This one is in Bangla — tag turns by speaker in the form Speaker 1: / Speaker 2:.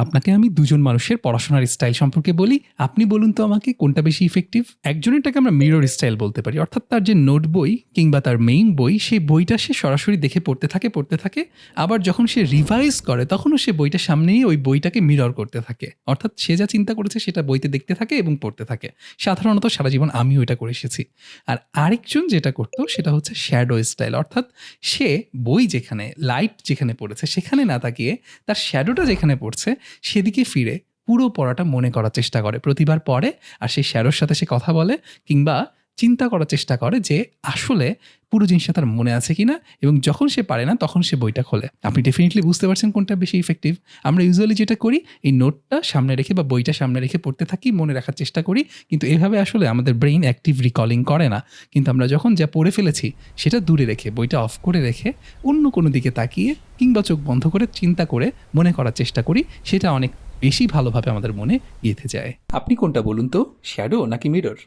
Speaker 1: আপনাকে আমি দুজন মানুষের পড়াশোনার স্টাইল সম্পর্কে বলি, আপনি বলুন তো আমাকে কোনটা বেশি ইফেক্টিভ। একজনেরটাকে আমরা মিরর স্টাইল বলতে পারি, অর্থাৎ তার যে নোট বই কিংবা তার মেইন বই, সেই বইটা সে সরাসরি দেখে পড়তে থাকে, আবার যখন সে রিভাইজ করে তখনও সে বইটা সামনে নিয়ে ওই বইটাকে মিরর করতে থাকে, অর্থাৎ সে যা চিন্তা করেছে সেটা বইতে দেখতে থাকে এবং পড়তে থাকে। সাধারণত সারা জীবন আমিও এটা করে এসেছি। আর আরেকজন যেটা করতো সেটা হচ্ছে শ্যাডো স্টাইল, অর্থাৎ সে বই যেখানে, লাইট যেখানে পড়েছে সেখানে না তাকিয়ে তার শ্যাডোটা যেখানে পড়ছে সেদিকে ফিরে পুরো পড়াটা মনে করার চেষ্টা করে, প্রতিবার পড়ে আর সেই শ্যাডোর সাথে সে কথা বলে কিংবা চিন্তা করার চেষ্টা করে যে আসলে পুরো জিনিসটা তার মনে আছে কিনা, এবং যখন সে পারে না তখন সে বইটা খোলে। আপনি ডেফিনেটলি বুঝতে পারছেন কোনটা বেশি ইফেক্টিভ। আমরা ইউজুয়ালি যেটা করি, এই নোটটা সামনে রেখে বা বইটা সামনে রেখে পড়তে থাকি, মনে রাখার চেষ্টা করি, কিন্তু এভাবে আসলে আমাদের ব্রেইন অ্যাক্টিভ রিকলিং করে না। কিন্তু আমরা যখন যা পড়ে ফেলেছি সেটা দূরে রেখে, বইটা অফ করে রেখে অন্য কোনো দিকে তাকিয়ে কিংবা চোখ বন্ধ করে চিন্তা করে মনে করার চেষ্টা করি, সেটা অনেক বেশি ভালোভাবে আমাদের মনে গেঁথে যায়। আপনি কোনটা বলুন তো, শ্যাডো নাকি মিরর?